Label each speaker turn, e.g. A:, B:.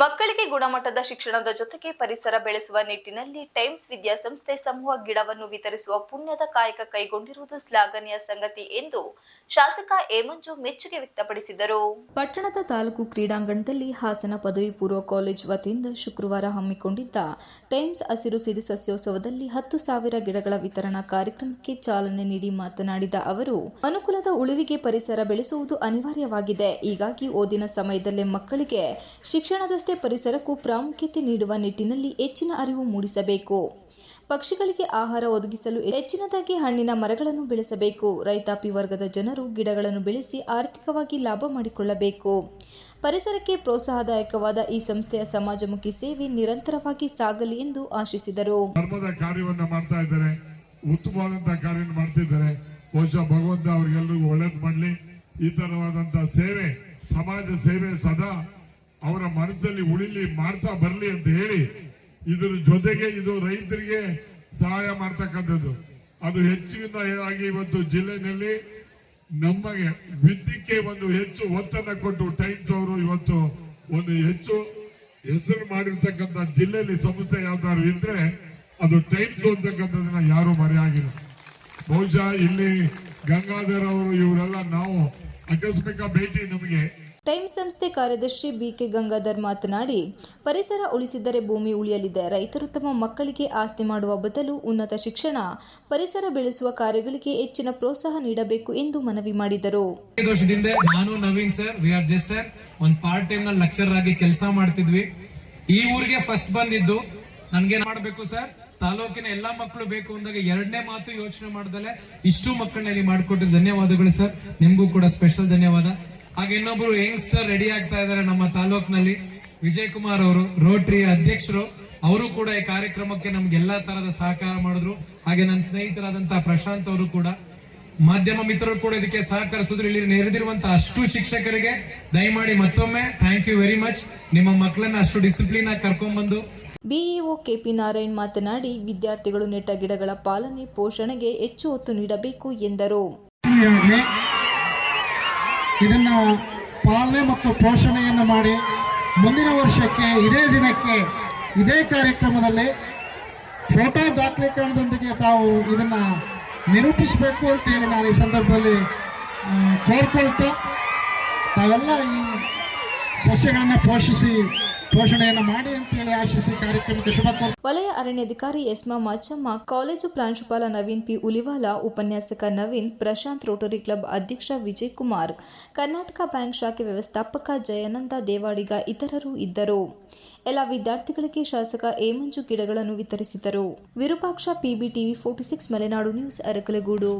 A: ಮಕ್ಕಳಿಗೆ ಗುಣಮಟ್ಟದ ಶಿಕ್ಷಣದ ಜೊತೆಗೆ ಪರಿಸರ ಬೆಳೆಸುವ ನಿಟ್ಟಿನಲ್ಲಿ ಟೈಮ್ಸ್ ವಿದ್ಯಾಸಂಸ್ಥೆ ಸಮೂಹ ಗಿಡವನ್ನು ವಿತರಿಸುವ ಪುಣ್ಯದ ಕಾಯಕ ಕೈಗೊಂಡಿರುವುದು ಶ್ಲಾಘನೀಯ ಸಂಗತಿ ಎಂದು ಶಾಸಕ ಎ ಮಂಜು ಮೆಚ್ಚುಗೆ ವ್ಯಕ್ತಪಡಿಸಿದರು. ಪಟ್ಟಣದ ತಾಲೂಕು ಕ್ರೀಡಾಂಗಣದಲ್ಲಿ ಹಾಸನ ಪದವಿ ಪೂರ್ವ ಕಾಲೇಜು ವತಿಯಿಂದ ಶುಕ್ರವಾರ ಹಮ್ಮಿಕೊಂಡಿದ್ದ ಟೈಮ್ಸ್ ಹಸಿರು ಸಿರಿ ಸಸ್ಯೋತ್ಸವದಲ್ಲಿ 10,000 ಗಿಡಗಳ ವಿತರಣಾ ಕಾರ್ಯಕ್ರಮಕ್ಕೆ ಚಾಲನೆ ನೀಡಿ ಮಾತನಾಡಿದ ಅವರು, ಅನುಕೂಲದ ಉಳಿವಿಗೆ ಪರಿಸರ ಬೆಳೆಸುವುದು ಅನಿವಾರ್ಯವಾಗಿದೆ. ಹೀಗಾಗಿ ಓದಿನ ಸಮಯದಲ್ಲೇ ಮಕ್ಕಳಿಗೆ ಶಿಕ್ಷಣದ ಪರಿಸರಕ್ಕೂ ಪ್ರಾಮುಖ್ಯತೆ ನೀಡುವ ನಿಟ್ಟಿನಲ್ಲಿ ಹೆಚ್ಚಿನ ಅರಿವು ಮೂಡಿಸಬೇಕು. ಪಕ್ಷಿಗಳಿಗೆ ಆಹಾರ ಒದಗಿಸಲು ಹೆಚ್ಚಿನದಾಗಿ ಹಣ್ಣಿನ ಮರಗಳನ್ನು ಬೆಳೆಸಬೇಕು. ರೈತಾಪಿ ವರ್ಗದ ಜನರು ಗಿಡಗಳನ್ನು ಬೆಳೆಸಿ ಆರ್ಥಿಕವಾಗಿ ಲಾಭ ಮಾಡಿಕೊಳ್ಳಬೇಕು. ಪರಿಸರಕ್ಕೆ ಪ್ರೋತ್ಸಾಹದಾಯಕವಾದ ಈ ಸಂಸ್ಥೆಯ ಸಮಾಜಮುಖಿ ಸೇವೆ ನಿರಂತರವಾಗಿ ಸಾಗಲಿ ಎಂದು ಆಶಿಸಿದರು.
B: ಧರ್ಮದ ಕಾರ್ಯವನ್ನು ಮಾಡ್ತಾ ಇದ್ದಾರೆ, ಉತ್ತಮವಾದಂತಹ ಕಾರ್ಯ ಮಾಡ್ತಿದ್ದಾರೆ. ಬಹುಶಃ ಭಗವಂತ ಅವರಿಗೆಲ್ಲರಿಗೂ ಒಳ್ಳೇದು ಮಾಡಲಿ. ಈ ತರವಾದಂತಹ ಸೇವೆ, ಸಮಾಜ ಸೇವೆ ಸದಾ ಅವರ ಮನಸ್ಸಲ್ಲಿ ಉಳಿಲಿ, ಮಾಡ್ತಾ ಬರಲಿ ಅಂತ ಹೇಳಿ, ಇದರ ಜೊತೆಗೆ ಇದು ರೈತರಿಗೆ ಸಹಾಯ ಮಾಡ್ತಕ್ಕಂಥದ್ದು. ಅದು ಹೆಚ್ಚಿನ ಆಗಿ ಇವತ್ತು ಜಿಲ್ಲೆನಲ್ಲಿ ನಮಗೆ ವಿದ್ಯೆಗೆ ಒಂದು ಹೆಚ್ಚು ಒತ್ತನ್ನು ಕೊಟ್ಟು ಟೈಮ್ಸ್ ಅವರು ಇವತ್ತು ಒಂದು ಹೆಚ್ಚು ಹೆಸರು ಮಾಡಿರ್ತಕ್ಕಂಥ ಜಿಲ್ಲೆಯಲ್ಲಿ ಸಂಸ್ಥೆ ಯಾವ್ದಾದ್ರು ಇದ್ರೆ ಅದು ಟೈಮ್ಸ್ ಅಂತಕ್ಕಂಥದನ್ನ ಯಾರು ಮರೆಯಾಗಿಲ್ಲ. ಬಹುಶಃ ಇಲ್ಲಿ ಗಂಗಾಧರ್ ಅವರು ಇವರೆಲ್ಲ ನಾವು ಆಕಸ್ಮಿಕ ಭೇಟಿ ನಮಗೆ.
A: ಟೈಮ್ಸ್ ಸಂಸ್ಥೆ ಕಾರ್ಯದರ್ಶಿ ಬಿಕೆ ಗಂಗಾಧರ್ ಮಾತನಾಡಿ, ಪರಿಸರ ಉಳಿಸಿದರೆ ಭೂಮಿ ಉಳಿಯಲಿದೆ. ರೈತರು ತಮ್ಮ ಮಕ್ಕಳಿಗೆ ಆಸ್ತಿ ಮಾಡುವ ಬದಲು ಉನ್ನತ ಶಿಕ್ಷಣ, ಪರಿಸರ ಬೆಳೆಸುವ ಕಾರ್ಯಗಳಿಗೆ ಹೆಚ್ಚಿನ ಪ್ರೋತ್ಸಾಹ ನೀಡಬೇಕು ಎಂದು ಮನವಿ ಮಾಡಿದರು.
C: ನಾನು Naveen sir, we are just ಒಂದು ಪಾರ್ಟ್ ಟೈಮ್ ನಲ್ಲಿ ಲೆಕ್ಚರ್ ಆಗಿ ಕೆಲಸ ಮಾಡ್ತಿದ್ವಿ. ಈ ಊರಿಗೆ ಫಸ್ಟ್ ಬಂದಿದ್ದು ನನ್ಗೆ ಮಾಡಬೇಕು ಸರ್, ತಾಲೂಕಿನ ಎಲ್ಲಾ ಮಕ್ಕಳು ಬೇಕು ಅಂದಾಗ ಎರಡನೇ ಮಾತು ಯೋಚನೆ ಮಾಡ್ದಲೆ ಇಷ್ಟು ಮಕ್ಕಳನ್ನ ಮಾಡಿಕೊಟ್ಟು ಧನ್ಯವಾದಗಳು ಸರ್. ನಿಮ್ಗೂ ಕೂಡ ಸ್ಪೆಷಲ್ ಧನ್ಯವಾದ. ಹಾಗೆ ಇನ್ನೊಬ್ರು ಯಂಗ್ಸ್ಟರ್ ರೆಡಿ ಆಗ್ತಾ ಇದ್ದಾರೆ ನಮ್ಮ ತಾಲೂಕಿನಲ್ಲಿ, ವಿಜಯ್ ಕುಮಾರ್ ಅವರು, ರೋಟರಿ ಅಧ್ಯಕ್ಷರು. ಅವರು ಕೂಡ ಈ ಕಾರ್ಯಕ್ರಮಕ್ಕೆ ನಮ್ಗೆ ಎಲ್ಲಾ ತರದ ಸಹಕಾರ ಮಾಡಿದ್ರು. ಹಾಗೆ ನನ್ನ ಸ್ನೇಹಿತರಾದಂತಹ ಪ್ರಶಾಂತ್ ಅವರು ಕೂಡ, ಮಾಧ್ಯಮ ಮಿತ್ರರು ಕೂಡ ಇದಕ್ಕೆ ಸಹಕರಿಸಿದ್ರು. ಇಲ್ಲಿ ನೆರೆದಿರುವಂತಹ ಅಷ್ಟು ಶಿಕ್ಷಕರಿಗೆ ದಯಮಾಡಿ ಮತ್ತೊಮ್ಮೆ ಥ್ಯಾಂಕ್ ಯು ವೆರಿ ಮಚ್. ನಿಮ್ಮ ಮಕ್ಕಳನ್ನ ಅಷ್ಟು ಡಿಸಿಪ್ಲಿನ್ ಆಗಿ ಕರ್ಕೊಂಡ್ ಬಂದು.
A: ಬಿಇಒ ಕೆಪಿ ನಾರಾಯಣ್ ಮಾತನಾಡಿ, ವಿದ್ಯಾರ್ಥಿಗಳು ನೆಟ್ಟ ಗಿಡಗಳ ಪಾಲನೆ, ಪೋಷಣೆಗೆ ಹೆಚ್ಚು ಒತ್ತು ನೀಡಬೇಕು ಎಂದರು.
D: ಇದನ್ನ ಪಾಲನೆ ಮತ್ತು ಪೋಷಣೆಯನ್ನು ಮಾಡಿ ಮುಂದಿನ ವರ್ಷಕ್ಕೆ ಇದೇ ದಿನಕ್ಕೆ ಇದೇ ಕಾರ್ಯಕ್ರಮದಲ್ಲಿ ಫೋಟೋ ದಾಖಲೀಕರಣದೊಂದಿಗೆ ತಾವು ಇದನ್ನ ನಿರೂಪಿಸಬೇಕು ಅಂತೇಳಿ ನಾನು ಈ ಸಂದರ್ಭದಲ್ಲಿ ಕೋರ್ಕೊಳ್ತಾ ತಾವೆಲ್ಲ ಈ ಸಸ್ಯಗಳನ್ನು ಪೋಷಣೆಯನ್ನು ಮಾಡಿ ಅಂತೇಳಿ ಆಶಿಸಿ ಕಾರ್ಯಕ್ರಮಕ್ಕೆ ಶುಭ ಕೋರ್.
A: ವಲಯ ಅರಣ್ಯಾಧಿಕಾರಿ ಎಸ್ಮಾ ಮಾಚಮ್ಮ, ಕಾಲೇಜು ಪ್ರಾಂಶುಪಾಲ ನವೀನ್ ಪಿ ಉಲಿವಾಲ, ಉಪನ್ಯಾಸಕ ನವೀನ್, ಪ್ರಶಾಂತ್, ರೋಟರಿ ಕ್ಲಬ್ ಅಧ್ಯಕ್ಷ ವಿಜಯ್ ಕುಮಾರ್, ಕರ್ನಾಟಕ ಬ್ಯಾಂಕ್ ಶಾಖೆ ವ್ಯವಸ್ಥಾಪಕ ಜಯಾನಂದ ದೇವಾಡಿಗ ಇತರರು ಇದ್ದರು. ಎಲ್ಲ ವಿದ್ಯಾರ್ಥಿಗಳಿಗೆ ಶಾಸಕ ಎ ಮಂಜು ಗಿಡಗಳನ್ನು ವಿತರಿಸಿದರು. Virupaksha, PBTV 46 Malenadu news, Arakalagudu.